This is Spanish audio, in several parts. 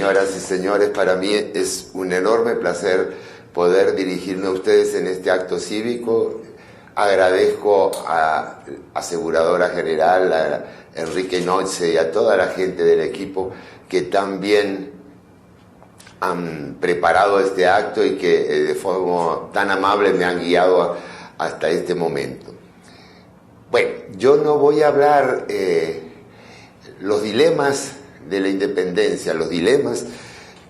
señoras y señores, para mí es un enorme placer poder dirigirme a ustedes en este acto cívico. Agradezco a Aseguradora General, a Enrique Noche y a toda la gente del equipo que tan bien han preparado este acto y que de forma tan amable me han guiado hasta este momento. Bueno, yo no voy a hablar los dilemas de la independencia, los dilemas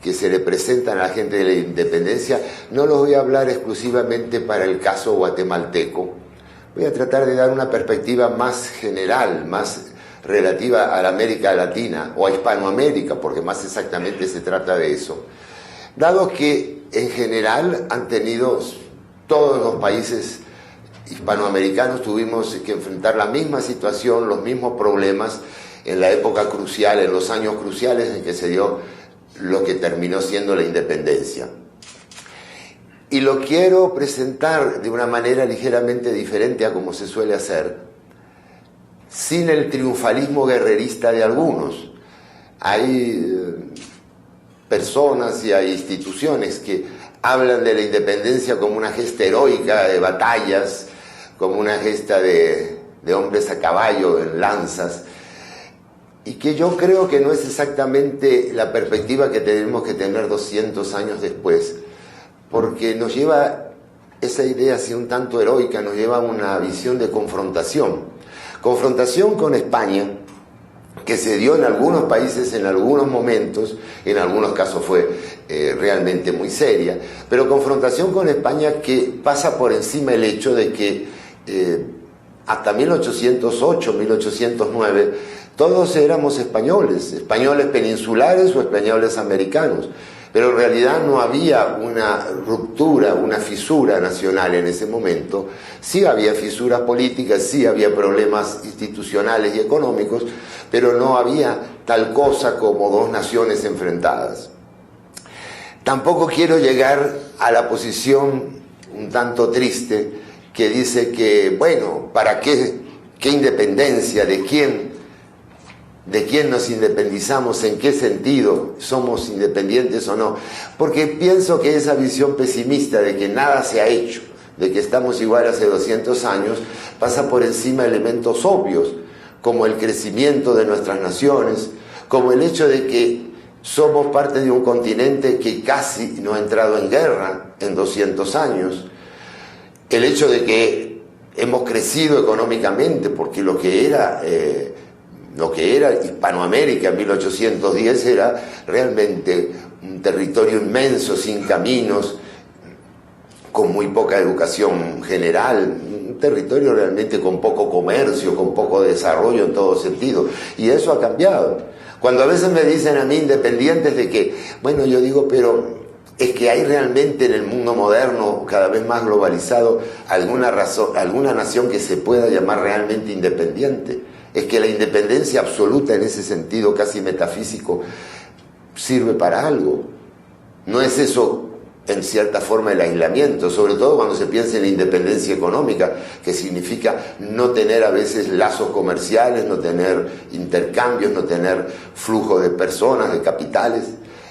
que se le presentan a la gente de la independencia, no los voy a hablar exclusivamente para el caso guatemalteco. Voy a tratar de dar una perspectiva más general, más relativa a la América Latina o a Hispanoamérica, porque más exactamente se trata de eso. Dado que en general han tenido todos los países hispanoamericanos, tuvimos que enfrentar la misma situación, los mismos problemas en la época crucial, en los años cruciales en que se dio lo que terminó siendo la independencia. Y lo quiero presentar de una manera ligeramente diferente a como se suele hacer, sin el triunfalismo guerrerista de algunos. Hay personas y hay instituciones que hablan de la independencia como una gesta heroica de batallas, como una gesta de hombres a caballo en lanzas, y que yo creo que no es exactamente la perspectiva que tenemos que tener 200 años después, porque nos lleva esa idea así un tanto heroica, nos lleva a una visión de confrontación con España, que se dio en algunos países, en algunos momentos, en algunos casos fue realmente muy seria, pero confrontación con España que pasa por encima el hecho de que hasta 1808, 1809, todos éramos españoles, españoles peninsulares o españoles americanos, pero en realidad no había una ruptura, una fisura nacional en ese momento. Sí había fisuras políticas, sí había problemas institucionales y económicos, pero no había tal cosa como dos naciones enfrentadas. Tampoco quiero llegar a la posición un tanto triste que dice que, bueno, ¿para qué independencia? ¿De quién nos independizamos? ¿En qué sentido? ¿Somos independientes o no? Porque pienso que esa visión pesimista de que nada se ha hecho, de que estamos igual hace 200 años, pasa por encima de elementos obvios, como el crecimiento de nuestras naciones, como el hecho de que somos parte de un continente que casi no ha entrado en guerra en 200 años, el hecho de que hemos crecido económicamente, porque lo que era Hispanoamérica en 1810 era realmente un territorio inmenso, sin caminos, con muy poca educación general, un territorio realmente con poco comercio, con poco desarrollo en todo sentido, y eso ha cambiado. Cuando a veces me dicen a mí independientes de que, bueno, yo digo, pero es que hay realmente en el mundo moderno, cada vez más globalizado, alguna nación que se pueda llamar realmente independiente. Es que la independencia absoluta en ese sentido casi metafísico sirve para algo. No es eso, en cierta forma, el aislamiento, sobre todo cuando se piensa en la independencia económica, que significa no tener a veces lazos comerciales, no tener intercambios, no tener flujo de personas, de capitales.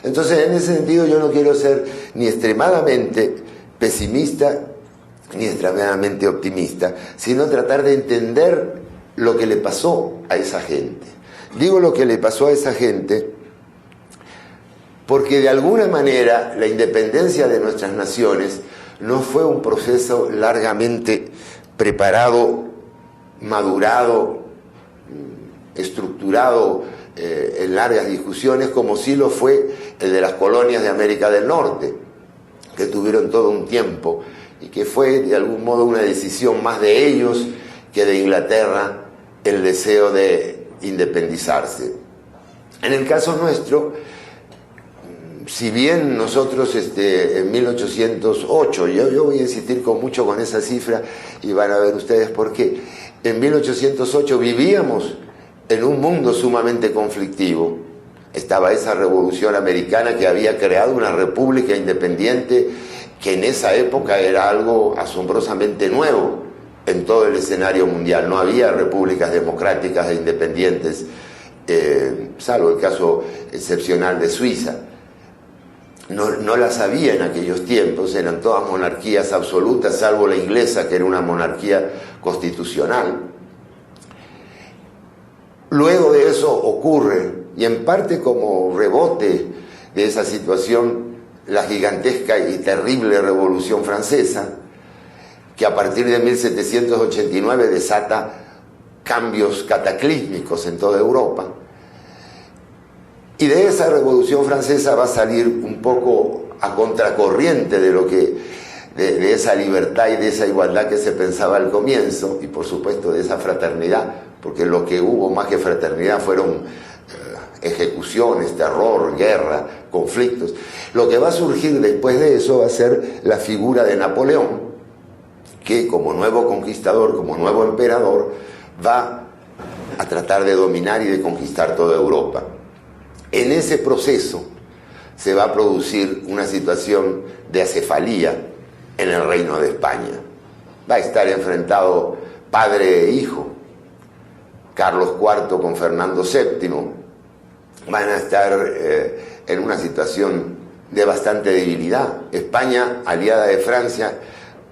Entonces, en ese sentido, yo no quiero ser ni extremadamente pesimista ni extremadamente optimista, sino tratar de entender lo que le pasó a esa gente. Digo lo que le pasó a esa gente porque de alguna manera la independencia de nuestras naciones no fue un proceso largamente preparado, madurado, estructurado en largas discusiones, como sí lo fue el de las colonias de América del Norte, que tuvieron todo un tiempo y que fue de algún modo una decisión más de ellos que de Inglaterra el deseo de independizarse. En el caso nuestro, si bien nosotros en 1808, yo voy a insistir mucho con esa cifra y van a ver ustedes por qué, en 1808 vivíamos en un mundo sumamente conflictivo. Estaba esa revolución americana que había creado una república independiente que en esa época era algo asombrosamente nuevo en todo el escenario mundial. No había repúblicas democráticas e independientes, salvo el caso excepcional de Suiza. no las había en aquellos tiempos, eran todas monarquías absolutas, salvo la inglesa, que era una monarquía constitucional. Luego de eso ocurre, y en parte como rebote de esa situación, la gigantesca y terrible Revolución Francesa, que a partir de 1789 desata cambios cataclísmicos en toda Europa. Y de esa Revolución Francesa va a salir un poco a contracorriente de lo que de esa libertad y de esa igualdad que se pensaba al comienzo, y por supuesto de esa fraternidad, porque lo que hubo más que fraternidad fueron ejecuciones, terror, guerra, conflictos. Lo que va a surgir después de eso va a ser la figura de Napoleón, que como nuevo conquistador, como nuevo emperador, va a tratar de dominar y de conquistar toda Europa. En ese proceso se va a producir una situación de acefalía en el Reino de España. Va a estar enfrentado padre e hijo, Carlos IV con Fernando VII, van a estar en una situación de bastante debilidad. España, aliada de Francia,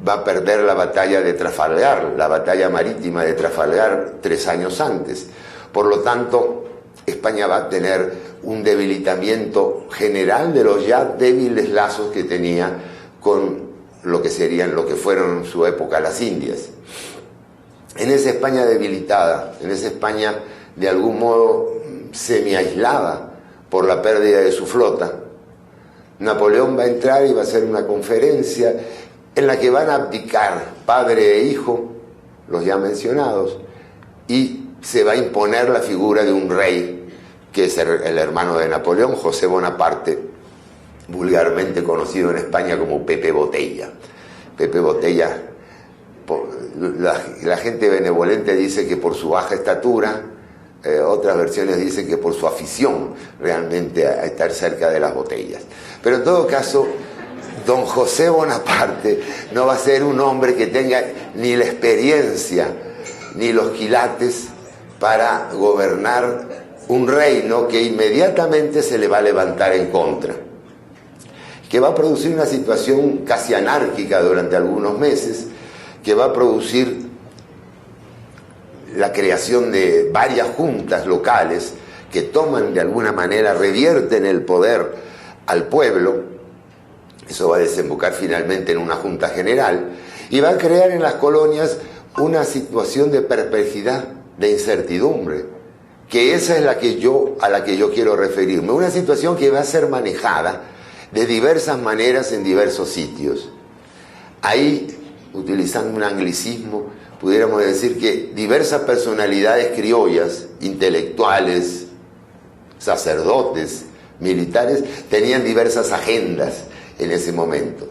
va a perder la batalla de Trafalgar, la batalla marítima de Trafalgar 3 años antes. Por lo tanto, España va a tener un debilitamiento general de los ya débiles lazos que tenía con lo que fueron en su época las Indias. En esa España debilitada, en esa España de algún modo semi-aislada por la pérdida de su flota, Napoleón va a entrar y va a hacer una conferencia en la que van a abdicar padre e hijo, los ya mencionados, y se va a imponer la figura de un rey, que es el hermano de Napoleón, José Bonaparte, vulgarmente conocido en España como Pepe Botella. Pepe Botella, la gente benevolente dice que por su baja estatura, otras versiones dicen que por su afición realmente a estar cerca de las botellas. Pero en todo caso, don José Bonaparte no va a ser un hombre que tenga ni la experiencia ni los quilates para gobernar un reino que inmediatamente se le va a levantar en contra, que va a producir una situación casi anárquica durante algunos meses, que va a producir la creación de varias juntas locales que toman de alguna manera, revierten el poder al pueblo. Eso va a desembocar finalmente en una junta general y va a crear en las colonias una situación de perplejidad, de incertidumbre, que esa es a la que yo quiero referirme. Una situación que va a ser manejada de diversas maneras en diversos sitios. Ahí, utilizando un anglicismo, pudiéramos decir que diversas personalidades criollas, intelectuales, sacerdotes, militares, tenían diversas agendas en ese momento.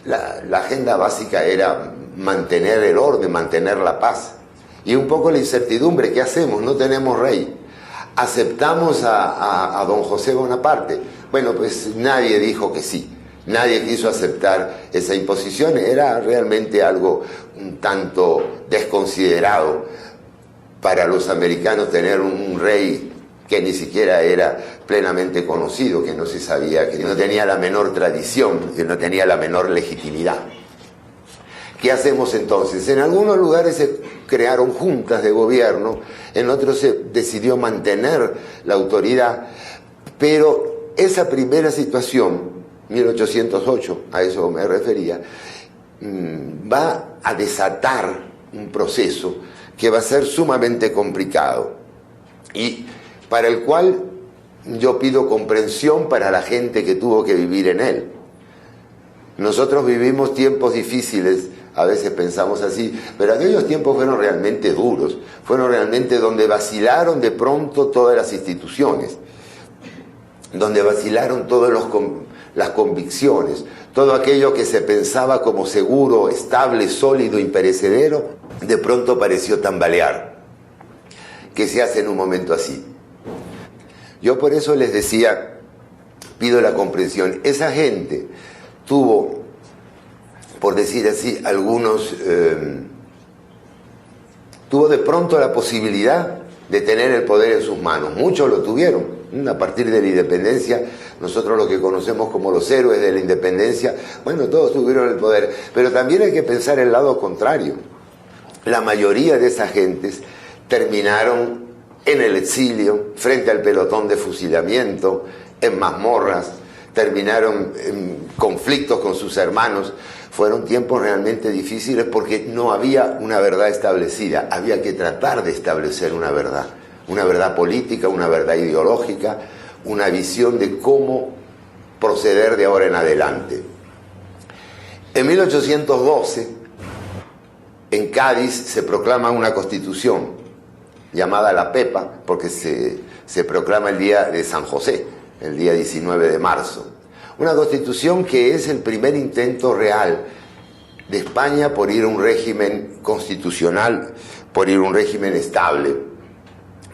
La agenda básica era mantener el orden, mantener la paz. Y un poco la incertidumbre, ¿qué hacemos? No tenemos rey. ¿Aceptamos a don José Bonaparte? Bueno, pues nadie dijo que sí. Nadie quiso aceptar esa imposición. Era realmente algo un tanto desconsiderado para los americanos tener un rey que ni siquiera era plenamente conocido, que no se sabía, que no tenía la menor tradición, que no tenía la menor legitimidad. ¿Qué hacemos entonces? En algunos lugares se crearon juntas de gobierno, en otros se decidió mantener la autoridad, pero esa primera situación, 1808, a eso me refería, va a desatar un proceso que va a ser sumamente complicado y para el cual yo pido comprensión para la gente que tuvo que vivir en él. Nosotros vivimos tiempos difíciles, a veces pensamos así, pero aquellos tiempos fueron realmente duros, fueron realmente donde vacilaron de pronto todas las instituciones, donde vacilaron todas las convicciones, todo aquello que se pensaba como seguro, estable, sólido, imperecedero, de pronto pareció tambalear. ¿Qué se hace en un momento así? Yo por eso les decía, pido la comprensión. Esa gente tuvo, por decir así, tuvo de pronto la posibilidad de tener el poder en sus manos. Muchos lo tuvieron. A partir de la independencia, nosotros lo que conocemos como los héroes de la independencia, bueno, todos tuvieron el poder, pero también hay que pensar el lado contrario. La mayoría de esas gentes terminaron en el exilio, frente al pelotón de fusilamiento, en mazmorras, terminaron en conflictos con sus hermanos. Fueron tiempos realmente difíciles porque no había una verdad establecida, había que tratar de establecer una verdad política, una verdad ideológica, una visión de cómo proceder de ahora en adelante. En 1812, en Cádiz se proclama una constitución llamada la Pepa, porque se proclama el día de San José, el día 19 de marzo. Una constitución que es el primer intento real de España por ir a un régimen constitucional, por ir a un régimen estable.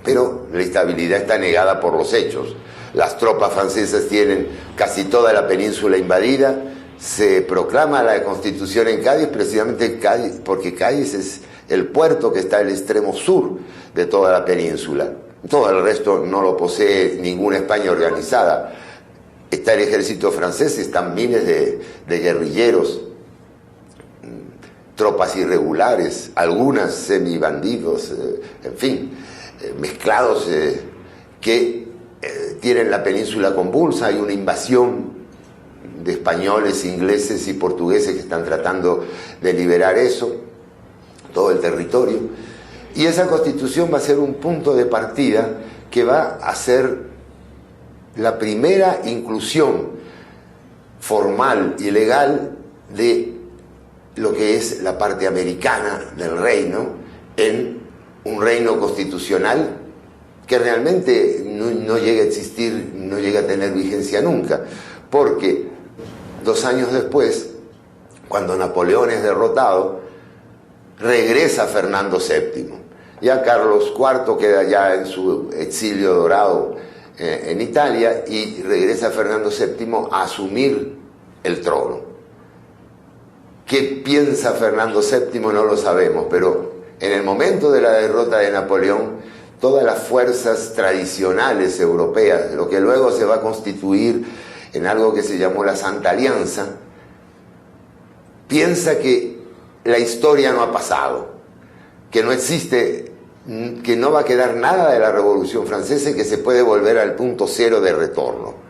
Pero la estabilidad está negada por los hechos. Las tropas francesas tienen casi toda la península invadida. Se proclama la constitución en Cádiz, precisamente Cádiz, porque Cádiz es el puerto que está al extremo sur de toda la península. Todo el resto no lo posee ninguna España organizada. Está el ejército francés, están miles de guerrilleros, tropas irregulares, algunas semibandidos, en fin, mezclados, que tienen la península convulsa. Hay una invasión de españoles, ingleses y portugueses que están tratando de liberar eso, todo el territorio. Y esa constitución va a ser un punto de partida que va a ser la primera inclusión formal y legal de lo que es la parte americana del reino en un reino constitucional que realmente no llega a existir, no llega a tener vigencia nunca, porque 2 años después, cuando Napoleón es derrotado, regresa Fernando VII. Ya Carlos IV queda ya en su exilio dorado en Italia y regresa Fernando VII a asumir el trono. ¿Qué piensa Fernando VII? No lo sabemos, pero en el momento de la derrota de Napoleón, todas las fuerzas tradicionales europeas, lo que luego se va a constituir en algo que se llamó la Santa Alianza, piensa que la historia no ha pasado, que no existe, que no va a quedar nada de la Revolución Francesa y que se puede volver al punto cero de retorno.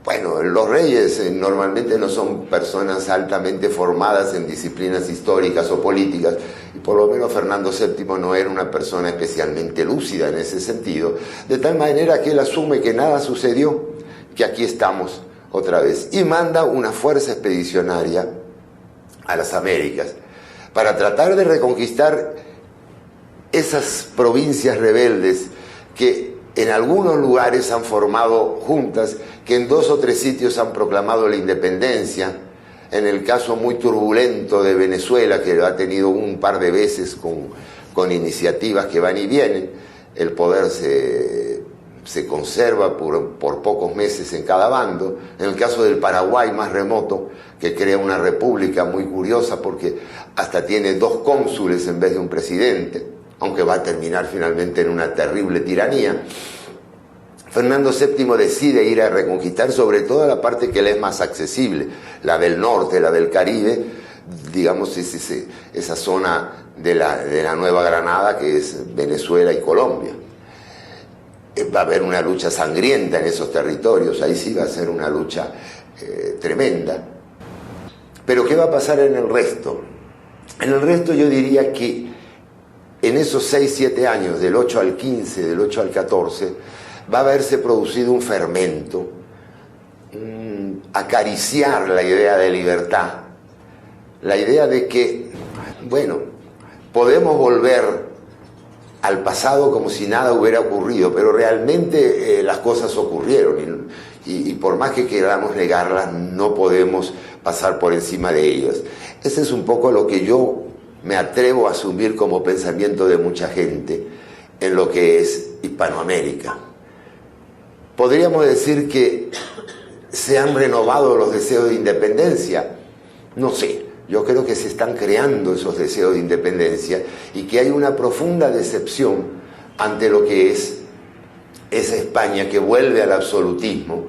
Bueno, los reyes normalmente no son personas altamente formadas en disciplinas históricas o políticas, y por lo menos Fernando VII no era una persona especialmente lúcida en ese sentido, de tal manera que él asume que nada sucedió, que aquí estamos otra vez, y manda una fuerza expedicionaria a las Américas para tratar de reconquistar esas provincias rebeldes que en algunos lugares han formado juntas, que en 2 o 3 sitios han proclamado la independencia. En el caso muy turbulento de Venezuela, que ha tenido un par de veces con iniciativas que van y vienen, el poder se conserva por pocos meses en cada bando. En el caso del Paraguay, más remoto, que crea una república muy curiosa porque hasta tiene 2 cónsules en vez de un presidente, aunque va a terminar finalmente en una terrible tiranía. Fernando VII decide ir a reconquistar sobre todo la parte que le es más accesible, la del norte, la del Caribe, digamos esa zona de la Nueva Granada, que es Venezuela y Colombia. Va a haber una lucha sangrienta en esos territorios, ahí sí va a ser una lucha tremenda. Pero ¿qué va a pasar en el resto? En el resto yo diría que en esos 6-7 años, del 8 al 15, del 8 al 14, va a haberse producido un fermento, acariciar la idea de libertad, la idea de que, bueno, podemos volver al pasado como si nada hubiera ocurrido, pero realmente las cosas ocurrieron y por más que queramos negarlas, no podemos pasar por encima de ellas. Ese es un poco lo que yo me atrevo a asumir como pensamiento de mucha gente en lo que es Hispanoamérica. Podríamos decir que se han renovado los deseos de independencia. No sé, yo creo que se están creando esos deseos de independencia y que hay una profunda decepción ante lo que es esa España que vuelve al absolutismo,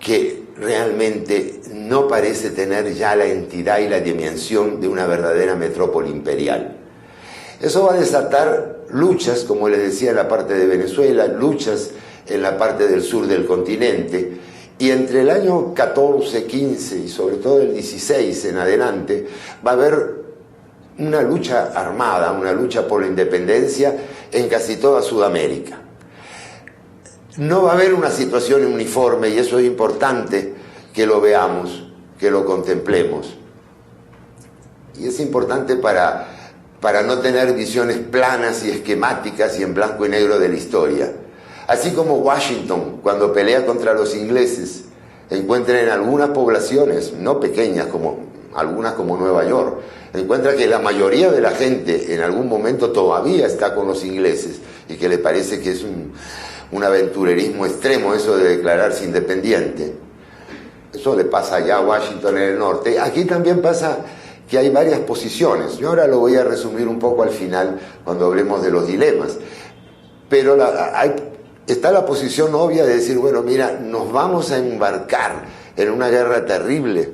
que realmente no parece tener ya la entidad y la dimensión de una verdadera metrópoli imperial. Eso va a desatar luchas, como les decía, en la parte de Venezuela, luchas en la parte del sur del continente, y entre el año 14, 15 y sobre todo el 16 en adelante va a haber una lucha armada, una lucha por la independencia en casi toda Sudamérica. No va a haber una situación uniforme, y eso es importante que lo veamos, que lo contemplemos. Y es importante para no tener visiones planas y esquemáticas y en blanco y negro de la historia. Así como Washington, cuando pelea contra los ingleses, encuentra en algunas poblaciones, no pequeñas, algunas como Nueva York, encuentra que la mayoría de la gente en algún momento todavía está con los ingleses y que le parece que es un aventurerismo extremo eso de declararse independiente. Eso le pasa allá a Washington en el norte. Aquí también pasa que hay varias posiciones. Yo ahora lo voy a resumir un poco al final cuando hablemos de los dilemas. Pero está la posición obvia de decir, bueno, mira, nos vamos a embarcar en una guerra terrible,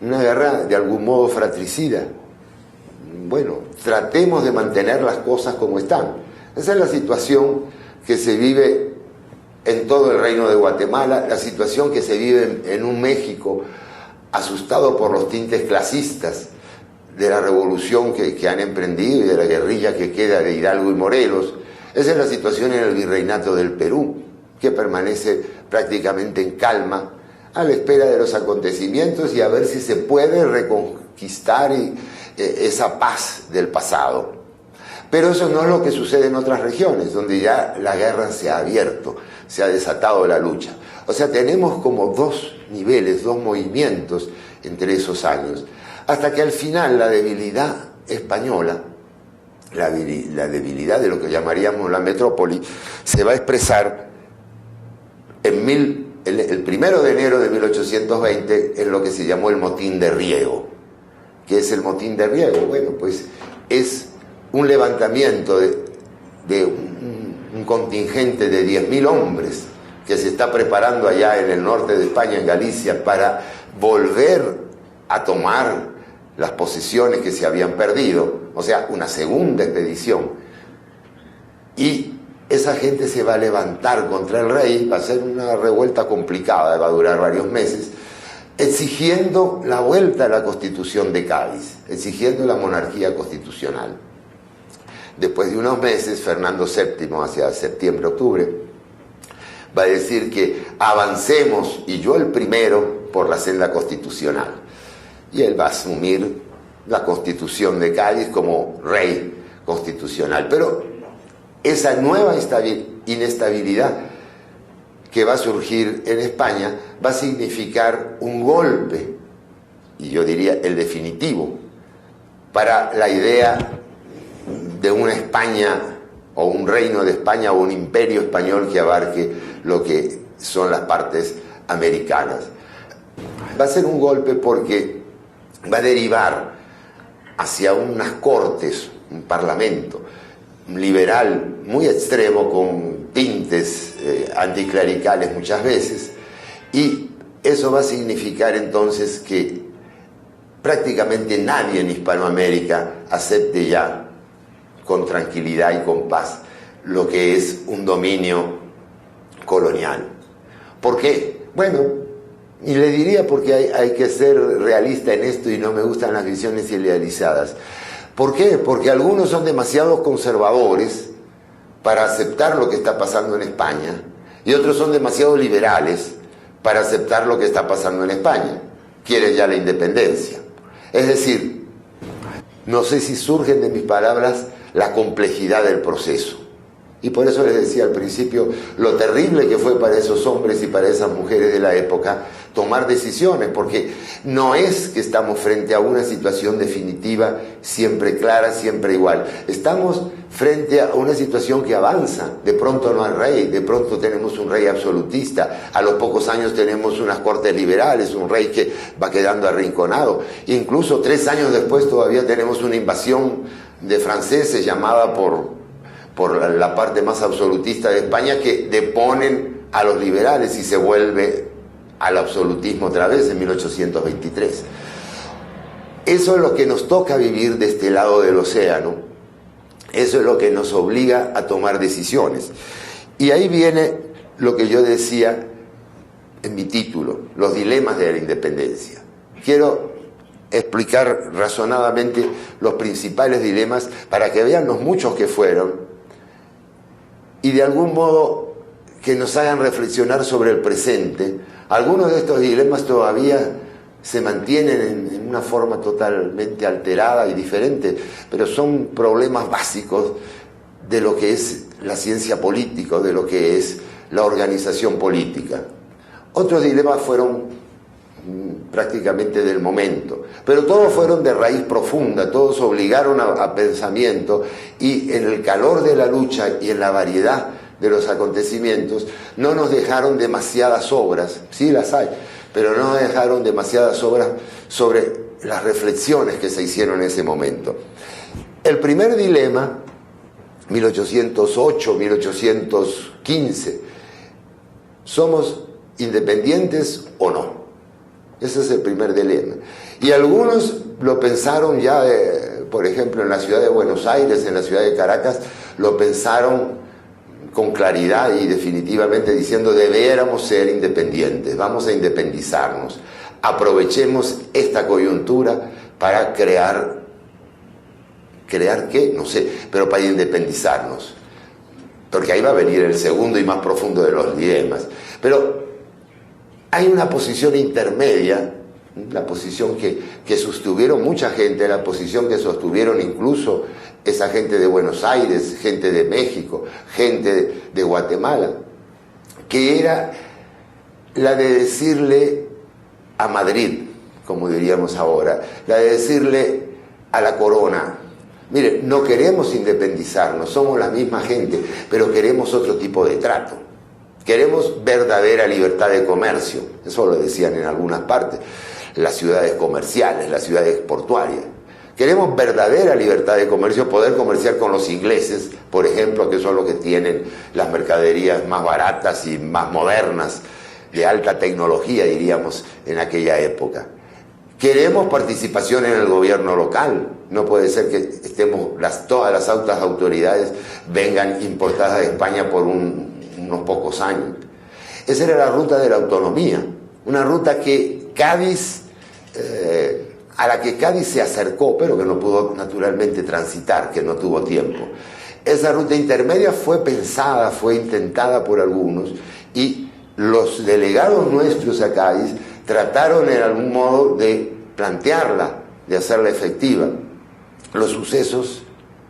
una guerra de algún modo fratricida. Bueno, tratemos de mantener las cosas como están. Esa es la situación que se vive en todo el reino de Guatemala, la situación que se vive en un México asustado por los tintes clasistas de la revolución que han emprendido y de la guerrilla que queda de Hidalgo y Morelos. Esa es la situación en el virreinato del Perú, que permanece prácticamente en calma a la espera de los acontecimientos y a ver si se puede reconquistar esa paz del pasado. Pero eso no es lo que sucede en otras regiones, donde ya la guerra se ha abierto, se ha desatado la lucha. O sea, tenemos como dos niveles, dos movimientos entre esos años, hasta que al final la debilidad española, la debilidad de lo que llamaríamos la metrópoli, se va a expresar el 1 de enero de 1820 en lo que se llamó el motín de Riego. ¿Qué es el motín de Riego? Bueno, pues es un levantamiento de un contingente de 10.000 hombres que se está preparando allá en el norte de España, en Galicia, para volver a tomar las posesiones que se habían perdido, o sea, una segunda expedición. Y esa gente se va a levantar contra el rey, va a ser una revuelta complicada, va a durar varios meses, exigiendo la vuelta a la Constitución de Cádiz, exigiendo la monarquía constitucional. Después de unos meses, Fernando VII, hacia septiembre-octubre, va a decir que avancemos, y yo el primero, por la senda constitucional. Y él va a asumir la Constitución de Cádiz como rey constitucional. Pero esa nueva inestabilidad que va a surgir en España va a significar un golpe, y yo diría el definitivo, para la idea de una España o un reino de España o un imperio español que abarque lo que son las partes americanas. Va a ser un golpe porque va a derivar hacia unas cortes, un parlamento liberal muy extremo con tintes anticlericales muchas veces, y eso va a significar entonces que prácticamente nadie en Hispanoamérica acepte ya con tranquilidad y con paz lo que es un dominio colonial. ¿Por qué? Bueno, y le diría porque hay que ser realista en esto y no me gustan las visiones idealizadas. ¿Por qué? Porque algunos son demasiado conservadores para aceptar lo que está pasando en España y otros son demasiado liberales para aceptar lo que está pasando en España. Quieren ya la independencia. Es decir, no sé si surgen de mis palabras la complejidad del proceso. Y por eso les decía al principio lo terrible que fue para esos hombres y para esas mujeres de la época tomar decisiones, porque no es que estamos frente a una situación definitiva, siempre clara, siempre igual. Estamos frente a una situación que avanza. De pronto no hay rey, de pronto tenemos un rey absolutista, a los pocos años tenemos unas cortes liberales, un rey que va quedando arrinconado. Incluso 3 años después todavía tenemos una invasión de franceses llamada por la parte más absolutista de España, que deponen a los liberales y se vuelve al absolutismo otra vez en 1823. Eso es lo que nos toca vivir de este lado del océano. Eso es lo que nos obliga a tomar decisiones. Y ahí viene lo que yo decía en mi título, los dilemas de la independencia. Quiero explicar razonadamente los principales dilemas para que vean los muchos que fueron y de algún modo que nos hagan reflexionar sobre el presente. Algunos de estos dilemas todavía se mantienen en una forma totalmente alterada y diferente, pero son problemas básicos de lo que es la ciencia política, de lo que es la organización política. Otros dilemas fueron prácticamente del momento, pero todos fueron de raíz profunda, todos obligaron a pensamiento, y en el calor de la lucha y en la variedad de los acontecimientos no nos dejaron demasiadas obras, sí las hay, pero no dejaron demasiadas obras sobre las reflexiones que se hicieron en ese momento. El primer dilema, 1808, 1815, ¿somos independientes o no? Ese es el primer dilema. Y algunos lo pensaron ya, por ejemplo, en la ciudad de Buenos Aires, en la ciudad de Caracas, lo pensaron con claridad y definitivamente diciendo: debiéramos ser independientes, vamos a independizarnos, aprovechemos esta coyuntura para crear ¿qué? No sé, pero para independizarnos, porque ahí va a venir el segundo y más profundo de los dilemas. Pero hay una posición intermedia, la posición que sostuvieron mucha gente, la posición que sostuvieron incluso esa gente de Buenos Aires, gente de México, gente de Guatemala, que era la de decirle a Madrid, como diríamos ahora, la de decirle a la corona: mire, no queremos independizarnos, somos la misma gente, pero queremos otro tipo de trato. Queremos verdadera libertad de comercio. Eso lo decían en algunas partes. Las ciudades comerciales, las ciudades portuarias. Queremos verdadera libertad de comercio, poder comerciar con los ingleses, por ejemplo, que son los que tienen las mercaderías más baratas y más modernas, de alta tecnología, diríamos, en aquella época. Queremos participación en el gobierno local. No puede ser que todas las altas autoridades vengan importadas de España por unos pocos años. Esa era la ruta de la autonomía, una ruta que a la que Cádiz se acercó, pero que no pudo naturalmente transitar, que no tuvo tiempo. Esa ruta intermedia fue pensada, fue intentada por algunos, y los delegados nuestros a Cádiz trataron en algún modo de plantearla, de hacerla efectiva. Los sucesos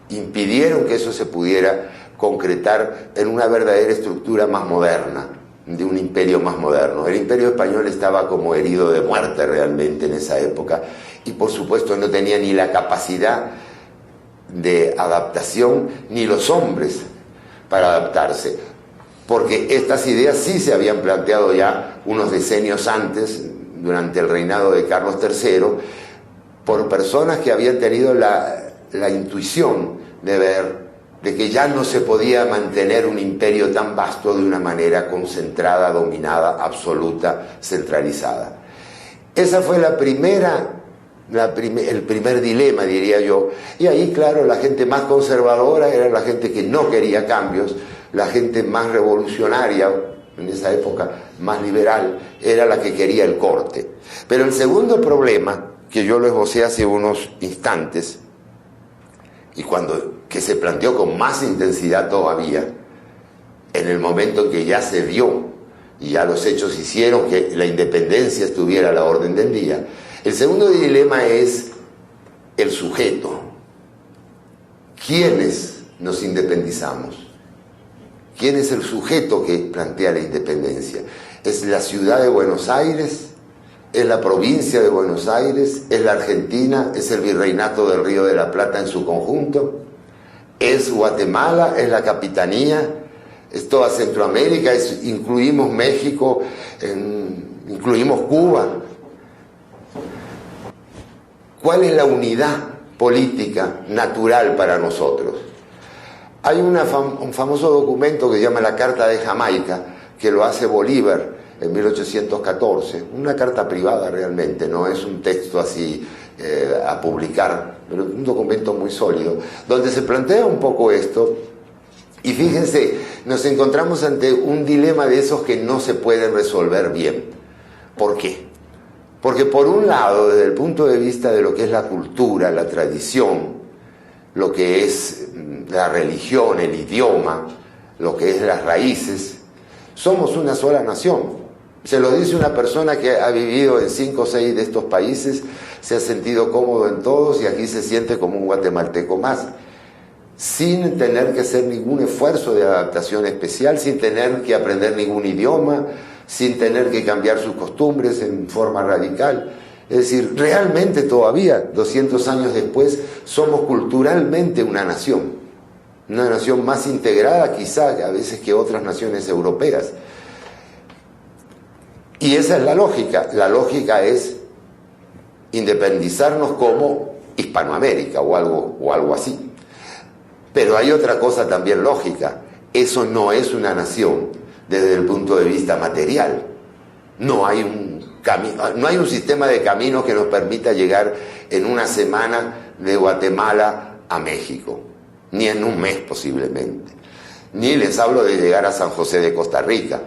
impidieron que eso se pudiera concretar en una verdadera estructura más moderna, de un imperio más moderno. El imperio español estaba como herido de muerte realmente en esa época, y por supuesto no tenía ni la capacidad de adaptación ni los hombres para adaptarse, porque estas ideas sí se habían planteado ya unos decenios antes, durante el reinado de Carlos III, por personas que habían tenido la intuición de ver de que ya no se podía mantener un imperio tan vasto de una manera concentrada, dominada, absoluta, centralizada. Esa fue el primer dilema, diría yo. Y ahí, claro, la gente más conservadora era la gente que no quería cambios, la gente más revolucionaria, en esa época más liberal, era la que quería el corte. Pero el segundo problema, que yo lo esbocé hace unos instantes, y que se planteó con más intensidad todavía, en el momento en que ya se vio, y ya los hechos hicieron que la independencia estuviera a la orden del día. El segundo dilema es el sujeto. ¿Quiénes nos independizamos? ¿Quién es el sujeto que plantea la independencia? ¿Es la ciudad de Buenos Aires? ¿Es la provincia de Buenos Aires? ¿Es la Argentina? ¿Es el virreinato del Río de la Plata en su conjunto? ¿Es Guatemala? ¿Es la capitanía? ¿Es toda Centroamérica? ¿Incluimos México? ¿Incluimos Cuba? ¿Cuál es la unidad política natural para nosotros? Hay un famoso documento que se llama la Carta de Jamaica, que lo hace Bolívar en 1814, una carta privada realmente, no es un texto así a publicar, pero un documento muy sólido, donde se plantea un poco esto. Y fíjense, nos encontramos ante un dilema de esos que no se pueden resolver bien. ¿Por qué? Porque por un lado, desde el punto de vista de lo que es la cultura, la tradición, lo que es la religión, el idioma, lo que es las raíces, somos una sola nación. Se lo dice una persona que ha vivido en 5 o 6 de estos países, se ha sentido cómodo en todos y aquí se siente como un guatemalteco más, sin tener que hacer ningún esfuerzo de adaptación especial, sin tener que aprender ningún idioma, sin tener que cambiar sus costumbres en forma radical. Es decir, realmente todavía, 200 años después, somos culturalmente una nación más integrada quizá a veces que otras naciones europeas. Y esa es la lógica es independizarnos como Hispanoamérica o algo así. Pero hay otra cosa también lógica, eso no es una nación desde el punto de vista material. No hay un sistema de caminos que nos permita llegar en una semana de Guatemala a México, ni en un mes posiblemente. Ni les hablo de llegar a San José de Costa Rica,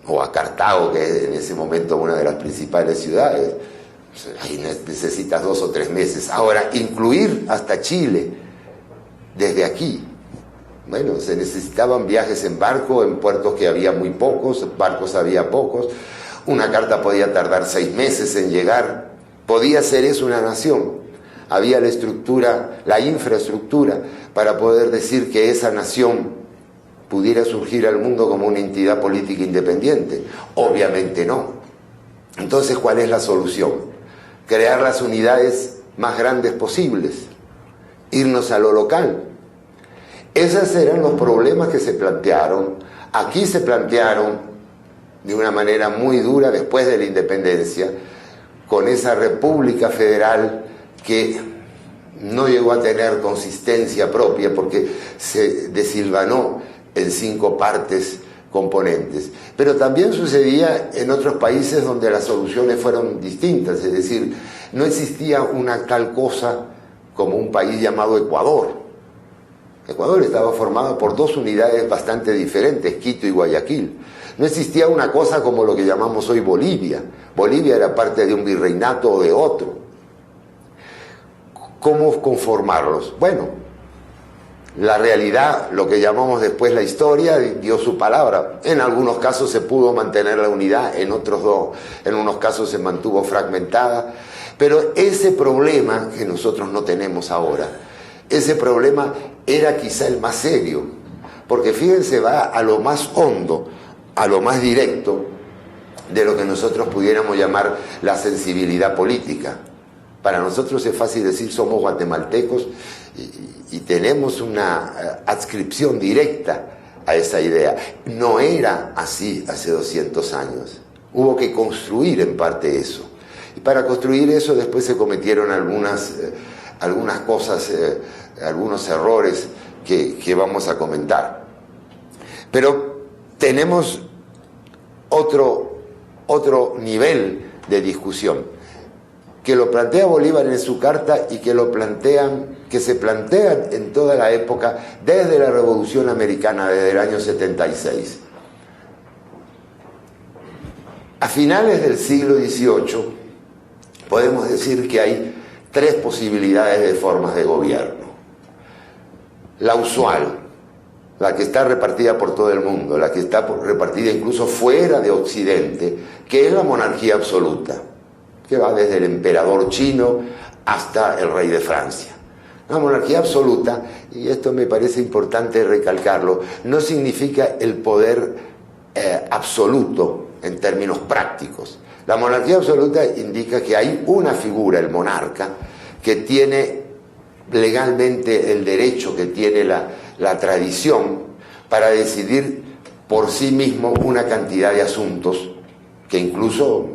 o a Cartago, que es en ese momento una de las principales ciudades. Ahí necesitas 2 o 3 meses. Ahora, incluir hasta Chile, desde aquí, bueno, se necesitaban viajes en barco, en puertos que había muy pocos, barcos había pocos, una carta podía tardar 6 meses en llegar, podía ser eso una nación, había la estructura, la infraestructura para poder decir que esa nación pudiera surgir al mundo como una entidad política independiente. Obviamente no. Entonces, ¿cuál es la solución? Crear las unidades más grandes posibles, irnos a lo local. Esos eran los problemas que se plantearon. Aquí se plantearon de una manera muy dura después de la independencia, con esa república federal que no llegó a tener consistencia propia porque se deshilvanó en 5 partes componentes. Pero también sucedía en otros países donde las soluciones fueron distintas, es decir, no existía una tal cosa como un país llamado Ecuador. Ecuador estaba formado por 2 unidades bastante diferentes, Quito y Guayaquil. No existía una cosa como lo que llamamos hoy Bolivia. Bolivia era parte de un virreinato o de otro. ¿Cómo conformarlos? Bueno, la realidad, lo que llamamos después la historia, dio su palabra. En algunos casos se pudo mantener la unidad, en otros no. En unos casos se mantuvo fragmentada. Pero ese problema que nosotros no tenemos ahora, ese problema era quizá el más serio, porque fíjense, va a lo más hondo, a lo más directo de lo que nosotros pudiéramos llamar la sensibilidad política. Para nosotros es fácil decir somos guatemaltecos y tenemos una adscripción directa a esa idea. No era así hace 200 años. Hubo que construir en parte eso. Y para construir eso después se cometieron algunas cosas, algunos errores que vamos a comentar. Pero tenemos otro nivel de discusión que lo plantea Bolívar en su carta y que se plantean en toda la época desde la Revolución Americana, desde el año 76. A finales del siglo XVIII podemos decir que hay 3 posibilidades de formas de gobierno. La usual, la que está repartida por todo el mundo, la que está repartida incluso fuera de Occidente, que es la monarquía absoluta, que va desde el emperador chino hasta el rey de Francia. La monarquía absoluta, y esto me parece importante recalcarlo, no significa el poder absoluto en términos prácticos. La monarquía absoluta indica que hay una figura, el monarca, que tiene legalmente el derecho, que tiene la tradición para decidir por sí mismo una cantidad de asuntos que incluso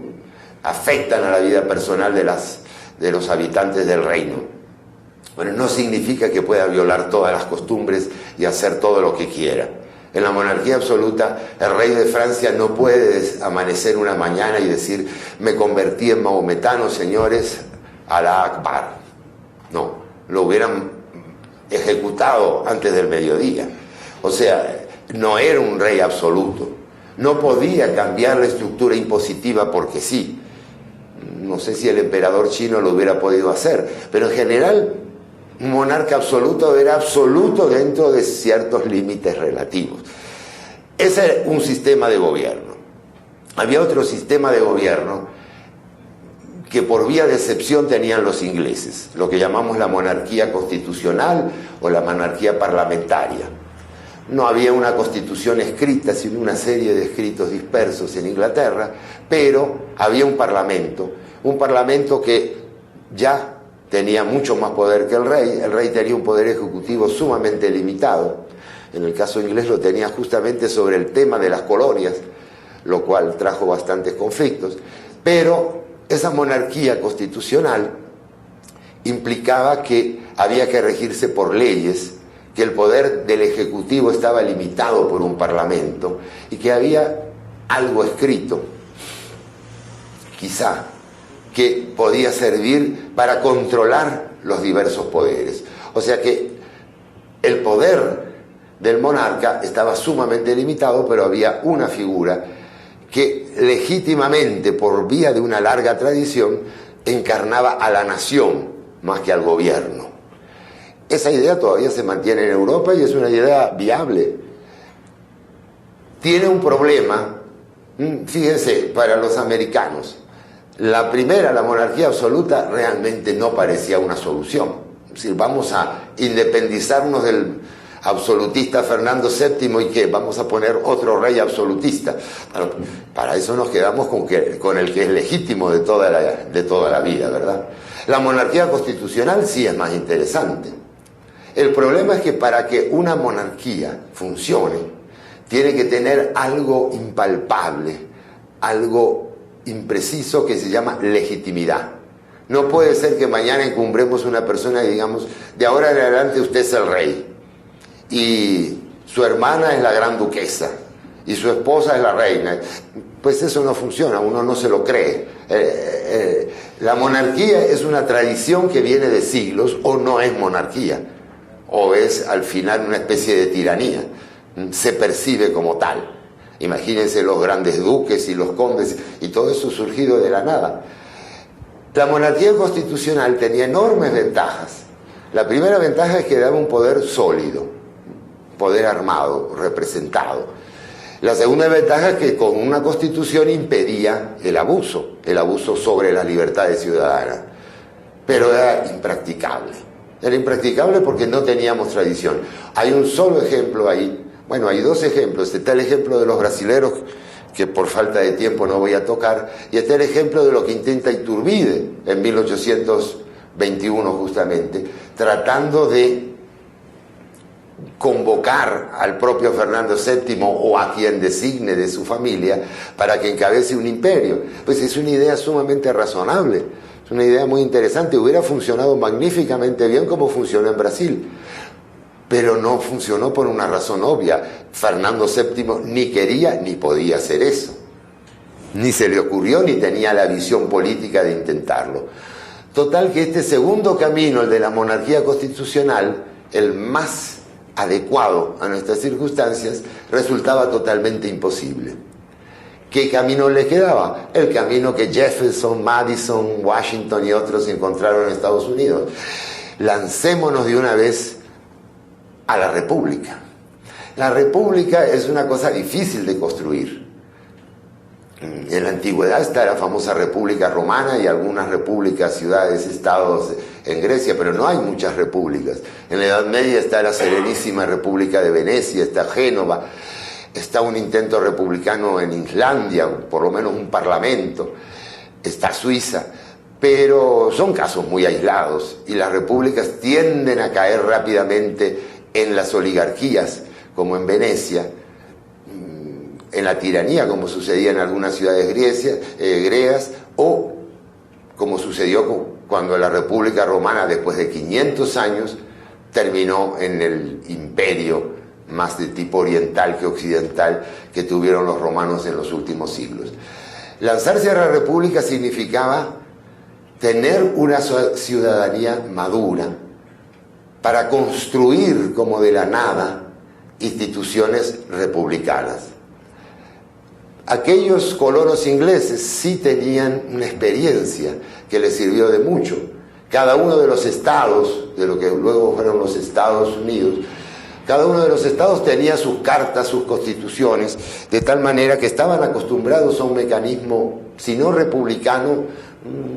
afectan a la vida personal de los habitantes del reino. Bueno, no significa que pueda violar todas las costumbres y hacer todo lo que quiera. En la monarquía absoluta, el rey de Francia no puede amanecer una mañana y decir, me convertí en mahometano, señores, Alá Akbar. No, lo hubieran ejecutado antes del mediodía. O sea, no era un rey absoluto. No podía cambiar la estructura impositiva porque sí. No sé si el emperador chino lo hubiera podido hacer, pero en general un monarca absoluto era absoluto dentro de ciertos límites relativos. Ese era un sistema de gobierno. Había otro sistema de gobierno que por vía de excepción tenían los ingleses, lo que llamamos la monarquía constitucional o la monarquía parlamentaria. No había una constitución escrita, sino una serie de escritos dispersos en Inglaterra, pero había un parlamento que ya tenía mucho más poder que el rey tenía un poder ejecutivo sumamente limitado, en el caso inglés lo tenía justamente sobre el tema de las colonias, lo cual trajo bastantes conflictos, pero esa monarquía constitucional implicaba que había que regirse por leyes, que el poder del Ejecutivo estaba limitado por un parlamento y que había algo escrito, quizá, que podía servir para controlar los diversos poderes. O sea que el poder del monarca estaba sumamente limitado, pero había una figura que legítimamente, por vía de una larga tradición, encarnaba a la nación más que al gobierno. Esa idea todavía se mantiene en Europa y es una idea viable. Tiene un problema, fíjense, para los americanos. La primera, la monarquía absoluta, realmente no parecía una solución. Es decir, vamos a independizarnos del absolutista Fernando VII y ¿qué? Vamos a poner otro rey absolutista. Bueno, para eso nos quedamos con el que es legítimo de toda la vida, ¿verdad? La monarquía constitucional sí es más interesante. El problema es que para que una monarquía funcione, tiene que tener algo impalpable, algo impreciso que se llama legitimidad. No puede ser que mañana encumbremos una persona y digamos, de ahora en adelante usted es el rey, y su hermana es la gran duquesa, y su esposa es la reina. Pues eso no funciona, uno no se lo cree. La monarquía es una tradición que viene de siglos, o no es monarquía, o es al final una especie de tiranía, se percibe como tal. Imagínense los grandes duques y los condes y todo eso surgido de la nada. La monarquía constitucional tenía enormes ventajas. La primera ventaja es que daba un poder sólido, poder armado, representado. La segunda ventaja es que con una constitución impedía el abuso sobre las libertades ciudadanas, pero era impracticable. Era impracticable porque no teníamos tradición. Hay un solo ejemplo ahí, bueno, hay dos ejemplos. Está el ejemplo de los brasileros, que por falta de tiempo no voy a tocar, y está el ejemplo de lo que intenta Iturbide en 1821 justamente, tratando de convocar al propio Fernando VII o a quien designe de su familia para que encabece un imperio. Pues es una idea sumamente razonable, es una idea muy interesante, hubiera funcionado magníficamente bien como funcionó en Brasil, pero no funcionó por una razón obvia. Fernando VII ni quería ni podía hacer eso, ni se le ocurrió ni tenía la visión política de intentarlo. Total que este segundo camino, el de la monarquía constitucional, el más adecuado a nuestras circunstancias, resultaba totalmente imposible. ¿Qué camino le quedaba? El camino que Jefferson, Madison, Washington y otros encontraron en Estados Unidos. Lancémonos de una vez a la república. La república es una cosa difícil de construir. En la antigüedad está la famosa República Romana y algunas repúblicas, ciudades, estados en Grecia, pero no hay muchas repúblicas. En la Edad Media está la Serenísima República de Venecia, está Génova, está un intento republicano en Islandia, por lo menos un parlamento, está Suiza, pero son casos muy aislados y las repúblicas tienden a caer rápidamente en las oligarquías, como en Venecia, en la tiranía, como sucedía en algunas ciudades griegas, o como sucedió cuando la República Romana, después de 500 años, terminó en el imperio más de tipo oriental que occidental, que tuvieron los romanos en los últimos siglos. Lanzarse a la república significaba tener una ciudadanía madura para construir como de la nada instituciones republicanas. Aquellos colonos ingleses sí tenían una experiencia que les sirvió de mucho. Cada uno de los estados, de lo que luego fueron los Estados Unidos, cada uno de los estados tenía sus cartas, sus constituciones, de tal manera que estaban acostumbrados a un mecanismo, si no republicano,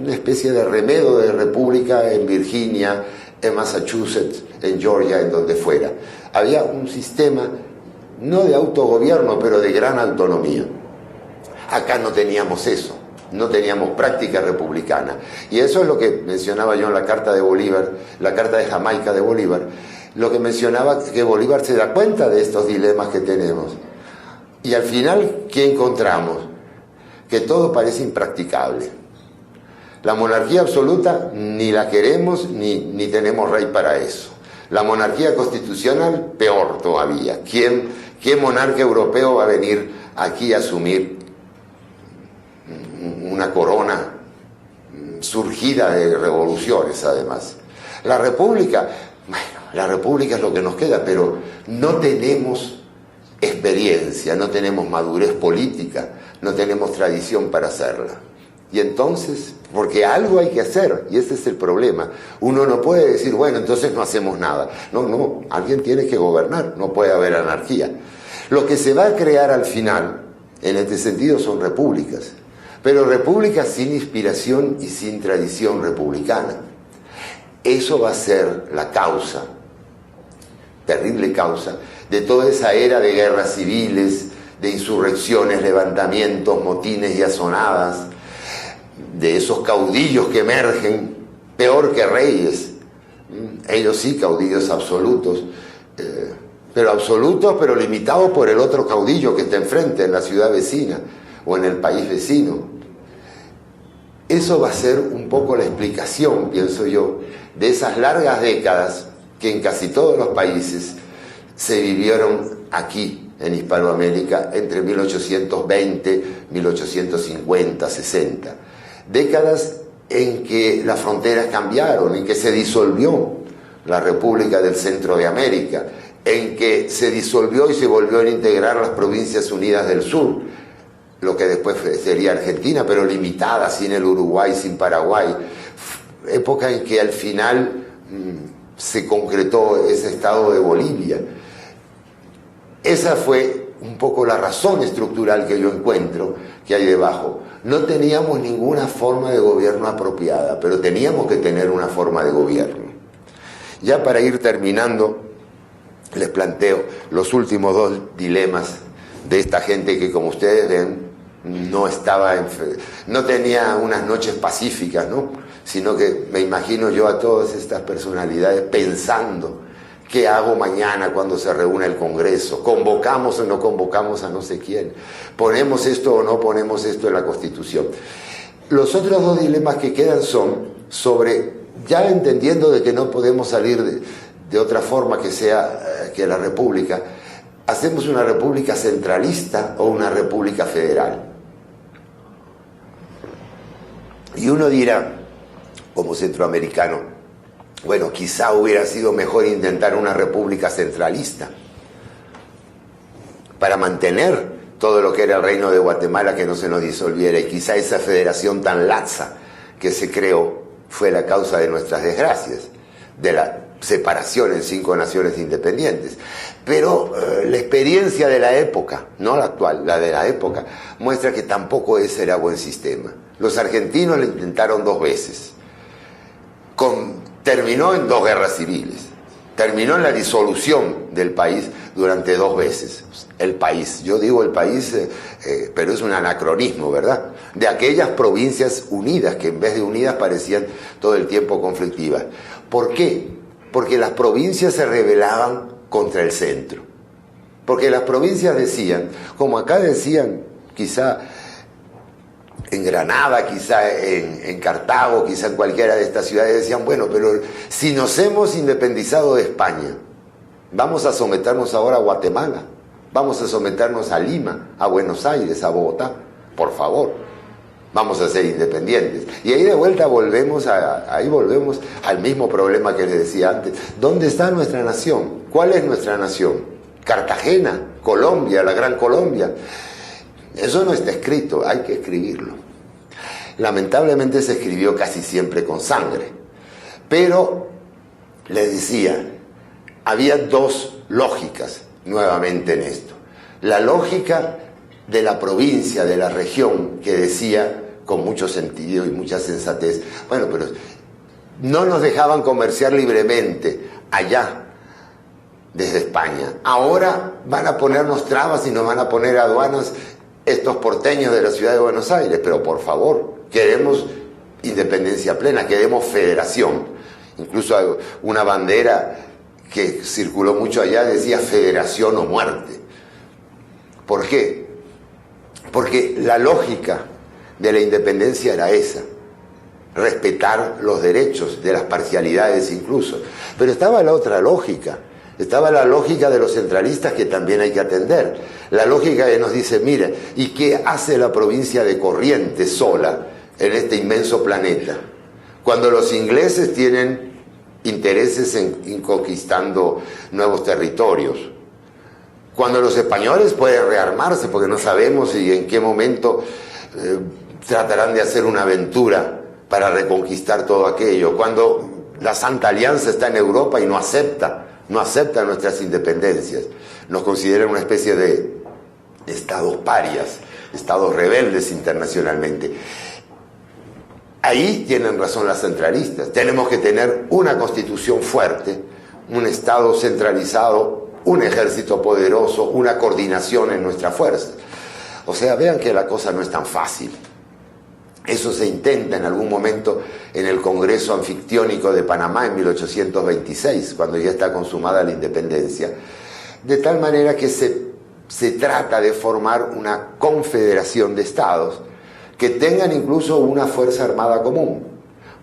una especie de remedio de república en Virginia, en Massachusetts, en Georgia, en donde fuera. Había un sistema, no de autogobierno, pero de gran autonomía. Acá no teníamos eso, no teníamos práctica republicana. Y eso es lo que mencionaba yo en la carta de Bolívar, la carta de Jamaica de Bolívar, lo que mencionaba que Bolívar se da cuenta de estos dilemas que tenemos. Y al final, ¿qué encontramos? Que todo parece impracticable. La monarquía absoluta ni la queremos ni tenemos rey para eso. La monarquía constitucional, peor todavía. ¿Qué monarca europeo va a venir aquí a asumir una corona surgida de revoluciones, además? La república, bueno, la república es lo que nos queda, pero no tenemos experiencia, no tenemos madurez política, no tenemos tradición para hacerla. Y entonces, porque algo hay que hacer, y ese es el problema. Uno no puede decir, bueno, entonces no hacemos nada. No, alguien tiene que gobernar, no puede haber anarquía. Lo que se va a crear al final, en este sentido, son repúblicas. Pero repúblicas sin inspiración y sin tradición republicana. Eso va a ser la causa, terrible causa, de toda esa era de guerras civiles, de insurrecciones, levantamientos, motines y azonadas, de esos caudillos que emergen, peor que reyes. Ellos sí, caudillos absolutos, pero limitados por el otro caudillo que está enfrente, en la ciudad vecina o en el país vecino. Eso va a ser un poco la explicación, pienso yo, de esas largas décadas que en casi todos los países se vivieron aquí, en Hispanoamérica, entre 1820, 1850, 60. Décadas en que las fronteras cambiaron, en que se disolvió la República del Centro de América, en que se disolvió y se volvió a integrar las Provincias Unidas del Sur, lo que después sería Argentina, pero limitada, sin el Uruguay, sin Paraguay. Época en que al final se concretó ese estado de Bolivia. Esa fue un poco la razón estructural que yo encuentro que hay debajo. No teníamos ninguna forma de gobierno apropiada, pero teníamos que tener una forma de gobierno. Ya para ir terminando, les planteo los últimos dos dilemas de esta gente que, como ustedes ven, no tenía unas noches pacíficas, ¿no? Sino que me imagino yo a todas estas personalidades pensando: ¿qué hago mañana cuando se reúne el Congreso? ¿Convocamos o no convocamos a no sé quién? ¿Ponemos esto o no ponemos esto en la Constitución? Los otros dos dilemas que quedan son sobre, ya entendiendo de que no podemos salir de otra forma que sea que la República, ¿hacemos una república centralista o una república federal? Y uno dirá, como centroamericano, bueno, quizá hubiera sido mejor intentar una república centralista para mantener todo lo que era el reino de Guatemala, que no se nos disolviera, y quizá esa federación tan laxa que se creó fue la causa de nuestras desgracias, de la separación en 5 naciones independientes. Pero la experiencia de la época, no la actual, la de la época, muestra que tampoco ese era buen sistema. Los argentinos lo intentaron 2 veces. Terminó en 2 guerras civiles. Terminó en la disolución del país durante 2 veces. El país, yo digo el país, pero es un anacronismo, ¿verdad? De aquellas provincias unidas, que en vez de unidas parecían todo el tiempo conflictivas. ¿Por qué? Porque las provincias se rebelaban contra el centro. Porque las provincias decían, como acá decían, quizá en Granada, quizá en Cartago, quizá en cualquiera de estas ciudades, decían, bueno, pero si nos hemos independizado de España, Vamos a someternos ahora a Guatemala, vamos a someternos a Lima, a Buenos Aires, a Bogotá, por favor, vamos a ser independientes. Y ahí de vuelta volvemos al mismo problema que les decía antes. ¿Dónde está nuestra nación? ¿Cuál es nuestra nación? Cartagena, Colombia, la Gran Colombia. Eso no está escrito, hay que escribirlo. Lamentablemente se escribió casi siempre con sangre. Pero, les decía, había dos lógicas nuevamente en esto. La lógica de la provincia, de la región, que decía con mucho sentido y mucha sensatez, bueno, pero no nos dejaban comerciar libremente allá desde España. Ahora van a ponernos trabas y nos van a poner aduanas estos porteños de la ciudad de Buenos Aires, pero por favor, queremos independencia plena, queremos federación. Incluso una bandera que circuló mucho allá decía federación o muerte. ¿Por qué? Porque la lógica de la independencia era esa, respetar los derechos, de las parcialidades incluso. Pero estaba la otra lógica, estaba la lógica de los centralistas que también hay que atender. La lógica que nos dice, mire, ¿y qué hace la provincia de Corrientes sola en este inmenso planeta? Cuando los ingleses tienen intereses en conquistando nuevos territorios. Cuando los españoles pueden rearmarse, porque no sabemos si en qué momento tratarán de hacer una aventura para reconquistar todo aquello. Cuando la Santa Alianza está en Europa y no acepta nuestras independencias. Nos consideran una especie de estados parias, estados rebeldes internacionalmente. Ahí tienen razón las centralistas. Tenemos que tener una constitución fuerte, un Estado centralizado, un ejército poderoso, una coordinación en nuestras fuerzas. O sea, vean que la cosa no es tan fácil. Eso se intenta en algún momento en el Congreso Anfictiónico de Panamá en 1826, cuando ya está consumada la independencia, de tal manera que se trata de formar una confederación de estados que tengan incluso una fuerza armada común.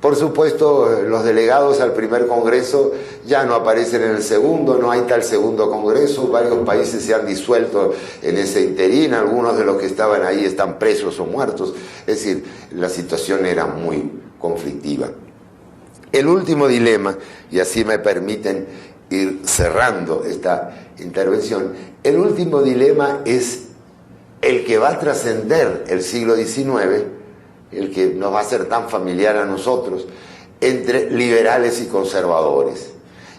Por supuesto, los delegados al primer congreso ya no aparecen en el segundo, no hay tal segundo congreso, varios países se han disuelto en ese interín, algunos de los que estaban ahí están presos o muertos, es decir, la situación era muy conflictiva. El último dilema, y así me permiten ir cerrando esta intervención, el último dilema es el que va a trascender el siglo XIX, el que nos va a ser tan familiar a nosotros, entre liberales y conservadores.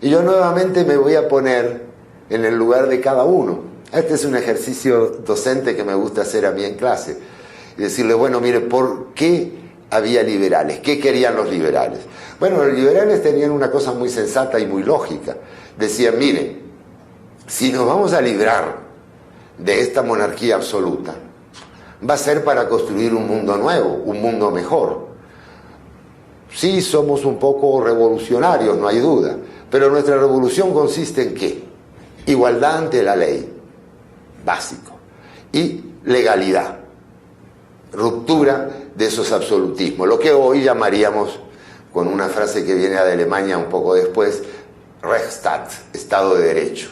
Y yo nuevamente me voy a poner en el lugar de cada uno. Este es un ejercicio docente que me gusta hacer a mí en clase. Y decirle, bueno, mire, ¿por qué había liberales? ¿Qué querían los liberales? Bueno, los liberales tenían una cosa muy sensata y muy lógica. Decían, mire, si nos vamos a librar de esta monarquía absoluta, va a ser para construir un mundo nuevo, un mundo mejor. Sí, somos un poco revolucionarios, no hay duda, pero nuestra revolución consiste en ¿qué? Igualdad ante la ley, básico, y legalidad, ruptura de esos absolutismos, lo que hoy llamaríamos, con una frase que viene de Alemania un poco después, Rechtsstaat, Estado de Derecho.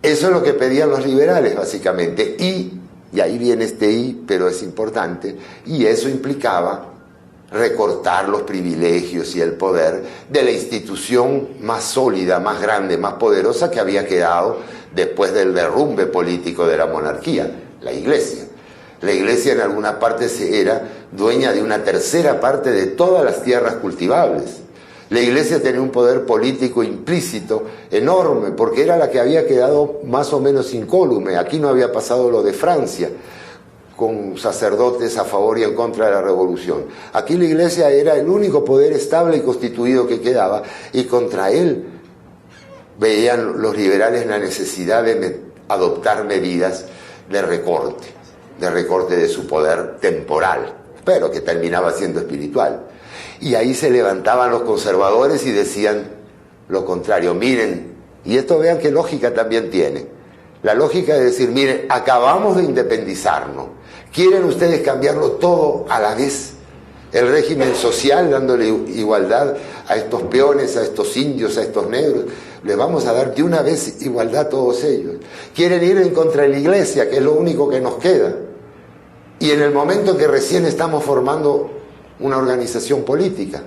Eso es lo que pedían los liberales, básicamente, y ahí viene este "y", pero es importante, y eso implicaba recortar los privilegios y el poder de la institución más sólida, más grande, más poderosa que había quedado después del derrumbe político de la monarquía, la Iglesia. La Iglesia en algunas partes era dueña de una tercera parte de todas las tierras cultivables. La Iglesia tenía un poder político implícito enorme, porque era la que había quedado más o menos incólume. Aquí no había pasado lo de Francia, con sacerdotes a favor y en contra de la revolución. Aquí la Iglesia era el único poder estable y constituido que quedaba, y contra él veían los liberales la necesidad de adoptar medidas de recorte de su poder temporal, pero que terminaba siendo espiritual. Y ahí se levantaban los conservadores y decían lo contrario. Miren, y esto vean qué lógica también tiene. La lógica de decir, miren, acabamos de independizarnos. ¿Quieren ustedes cambiarlo todo a la vez? El régimen social dándole igualdad a estos peones, a estos indios, a estos negros. le vamos a dar de una vez igualdad a todos ellos. Quieren ir en contra de la Iglesia, que es lo único que nos queda. Y en el momento en que recién estamos formando una organización política.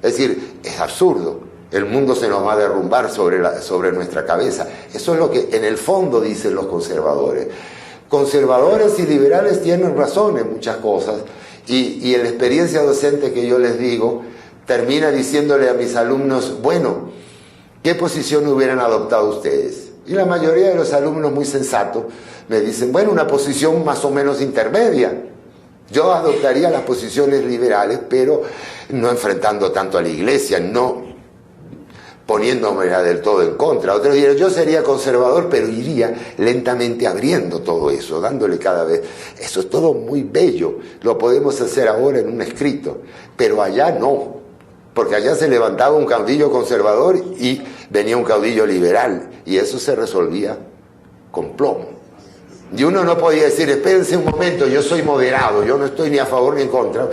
Es decir, es absurdo. El mundo se nos va a derrumbar sobre nuestra cabeza. Eso es lo que en el fondo dicen los conservadores. Conservadores y liberales tienen razón en muchas cosas. Y en la experiencia docente que yo les digo, termina diciéndole a mis alumnos, bueno, ¿qué posición hubieran adoptado ustedes? Y la mayoría de los alumnos muy sensatos me dicen, bueno, una posición más o menos intermedia. Yo adoptaría las posiciones liberales, pero no enfrentando tanto a la Iglesia, no poniéndome del todo en contra. Otros dirían, yo sería conservador, pero iría lentamente abriendo todo eso, dándole cada vez. Eso es todo muy bello, lo podemos hacer ahora en un escrito, pero allá no, porque allá se levantaba un caudillo conservador y venía un caudillo liberal, y eso se resolvía con plomo. Y uno no podía decir, espérense un momento, yo soy moderado, yo no estoy ni a favor ni en contra,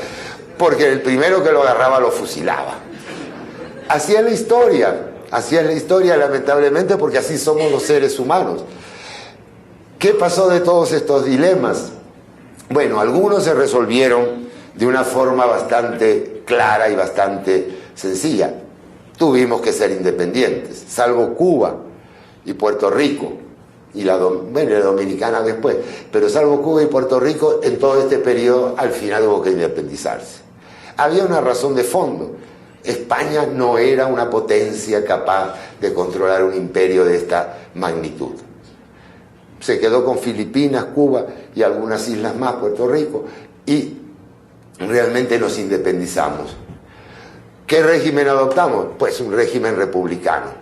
porque el primero que lo agarraba lo fusilaba. Así es la historia lamentablemente, porque así somos los seres humanos. ¿Qué pasó de todos estos dilemas? Bueno, algunos se resolvieron de una forma bastante clara y bastante sencilla. Tuvimos que ser independientes, salvo Cuba y Puerto Rico, y la Dominicana después, pero salvo Cuba y Puerto Rico, en todo este periodo al final hubo que independizarse. Había una razón de fondo. España no era una potencia capaz de controlar un imperio de esta magnitud. Se quedó con Filipinas, Cuba y algunas islas más, Puerto Rico, y realmente nos independizamos. ¿Qué régimen adoptamos? Pues un régimen republicano.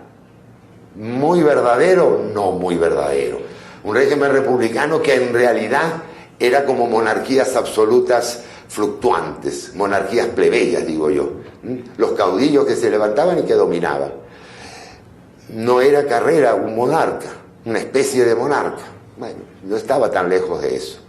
¿Muy verdadero? No muy verdadero. Un régimen republicano que en realidad era como monarquías absolutas fluctuantes, monarquías plebeyas, digo yo. Los caudillos que se levantaban y que dominaban. No era Carrera un monarca, una especie de monarca. Bueno, no estaba tan lejos de eso.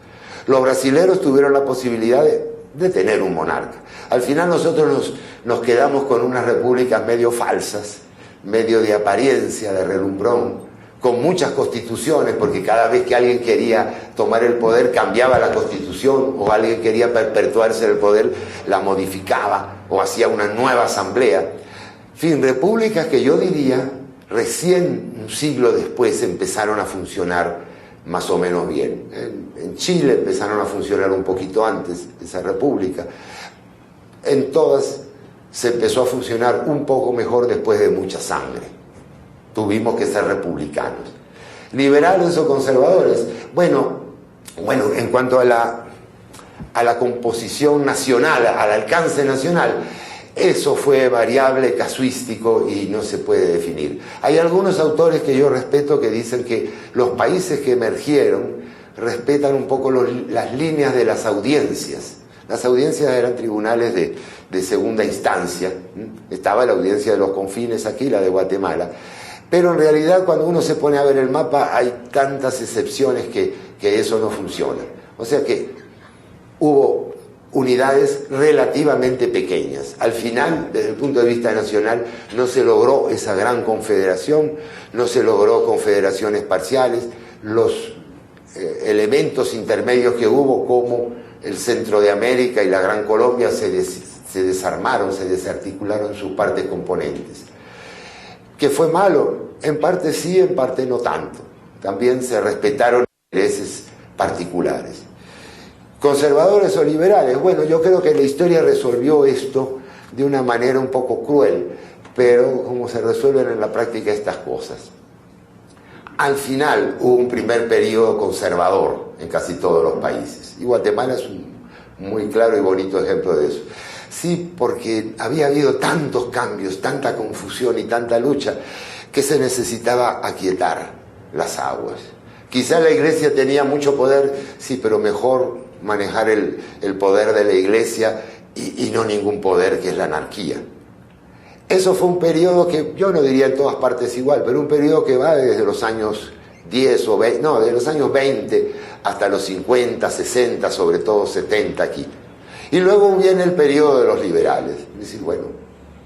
Los brasileros tuvieron la posibilidad de tener un monarca. Al final nosotros nos quedamos con unas repúblicas medio falsas, medio de apariencia, de relumbrón, con muchas constituciones, porque cada vez que alguien quería tomar el poder cambiaba la constitución, o alguien quería perpetuarse en el poder, la modificaba o hacía una nueva asamblea. En fin, repúblicas que yo diría recién un siglo después empezaron a funcionar más o menos bien. En Chile empezaron a funcionar un poquito antes, esa república. En todas se empezó a funcionar un poco mejor después de mucha sangre. Tuvimos que ser republicanos. ¿Liberales o conservadores? Bueno, en cuanto a la composición nacional, al alcance nacional, eso fue variable, casuístico y no se puede definir. Hay algunos autores que yo respeto que dicen que los países que emergieron respetan un poco las líneas de las audiencias. Las audiencias eran tribunales de segunda instancia. Estaba la audiencia de los confines aquí, la de Guatemala. Pero en realidad cuando uno se pone a ver el mapa hay tantas excepciones que eso no funciona. O sea que hubo unidades relativamente pequeñas. Al final, desde el punto de vista nacional, no se logró esa gran confederación, no se logró confederaciones parciales. Los elementos intermedios que hubo, como el centro de América y la Gran Colombia, se desarmaron, se desarticularon sus partes componentes. ¿Que fue malo? En parte sí, en parte no tanto. También se respetaron intereses particulares. ¿Conservadores o liberales? Bueno, yo creo que la historia resolvió esto de una manera un poco cruel, pero como se resuelven en la práctica estas cosas. Al final hubo un primer periodo conservador en casi todos los países, y Guatemala es un muy claro y bonito ejemplo de eso. Sí, porque había habido tantos cambios, tanta confusión y tanta lucha, que se necesitaba aquietar las aguas. Quizá la Iglesia tenía mucho poder, sí, pero mejor manejar el poder de la Iglesia y no ningún poder, que es la anarquía. Eso fue un periodo que yo no diría en todas partes igual, pero un periodo que va desde los años 10 o 20, no, de los años 20 hasta los 50, 60, sobre todo 70 aquí. Y luego viene el periodo de los liberales. Es decir, bueno,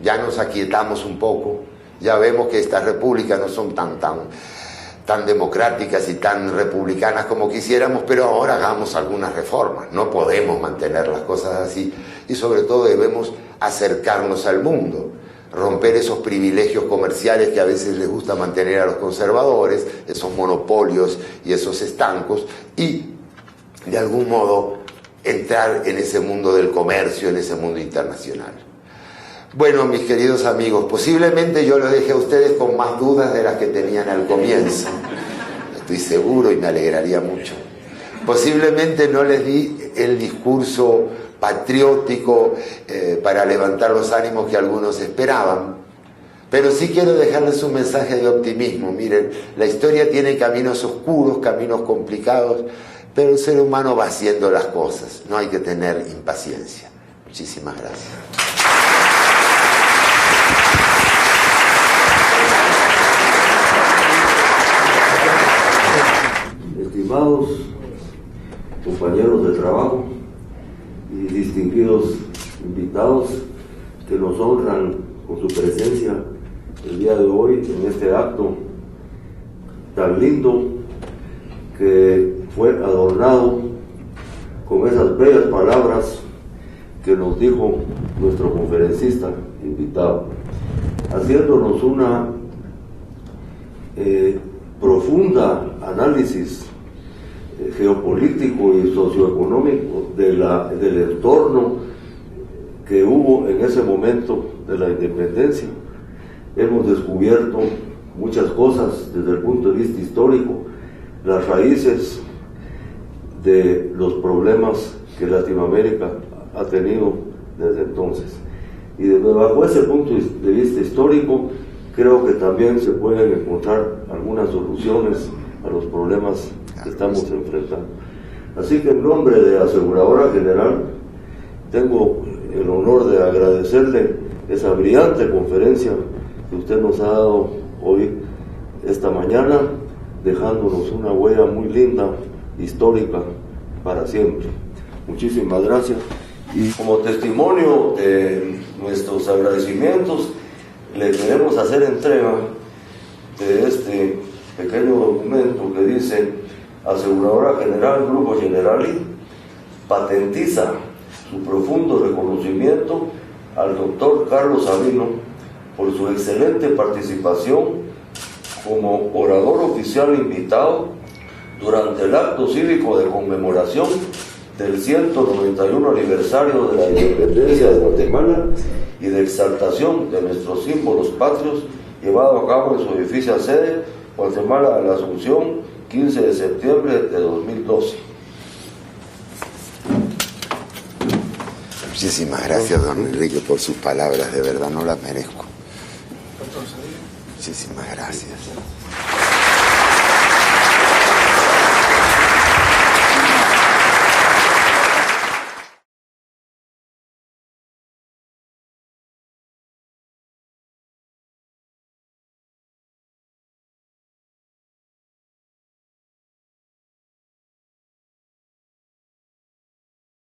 ya nos aquietamos un poco, Ya vemos que estas repúblicas no son tan democráticas y tan republicanas como quisiéramos, pero ahora hagamos algunas reformas. No podemos mantener las cosas así y sobre todo debemos acercarnos al mundo, romper esos privilegios comerciales que a veces les gusta mantener a los conservadores, esos monopolios y esos estancos, y de algún modo entrar en ese mundo del comercio, en ese mundo internacional. Bueno, mis queridos amigos, posiblemente yo los dejé a ustedes con más dudas de las que tenían al comienzo. Estoy seguro y me alegraría mucho. Posiblemente no les di el discurso patriótico para levantar los ánimos que algunos esperaban, pero sí quiero dejarles un mensaje de optimismo. Miren, la historia tiene caminos oscuros, caminos complicados, pero el ser humano va haciendo las cosas. No hay que tener impaciencia. Muchísimas gracias. Estimados compañeros de trabajo y distinguidos invitados que nos honran con su presencia el día de hoy en este acto tan lindo que fue adornado con esas bellas palabras que nos dijo nuestro conferencista invitado, haciéndonos una profunda análisis geopolítico y socioeconómico del entorno que hubo en ese momento de la independencia. Hemos descubierto muchas cosas desde el punto de vista histórico, las raíces de los problemas que Latinoamérica ha tenido desde entonces. Y bajo ese punto de vista histórico, creo que también se pueden encontrar algunas soluciones a los problemas que estamos enfrentando. Así que en nombre de Aseguradora General, tengo el honor de agradecerle esa brillante conferencia que usted nos ha dado hoy, esta mañana, dejándonos una huella muy linda, histórica, para siempre. Muchísimas gracias. Y como testimonio de nuestros agradecimientos, le queremos hacer entrega de este pequeño documento que dice: Aseguradora General Grupo Generali patentiza su profundo reconocimiento al doctor Carlos Sabino por su excelente participación como orador oficial invitado durante el acto cívico de conmemoración del 191 aniversario de la independencia de Guatemala y de exaltación de nuestros símbolos patrios, llevado a cabo en su edificio sede, Guatemala de la Asunción, 15 de septiembre de 2012. Muchísimas gracias, don Enrique, por sus palabras, de verdad no las merezco. Muchísimas gracias.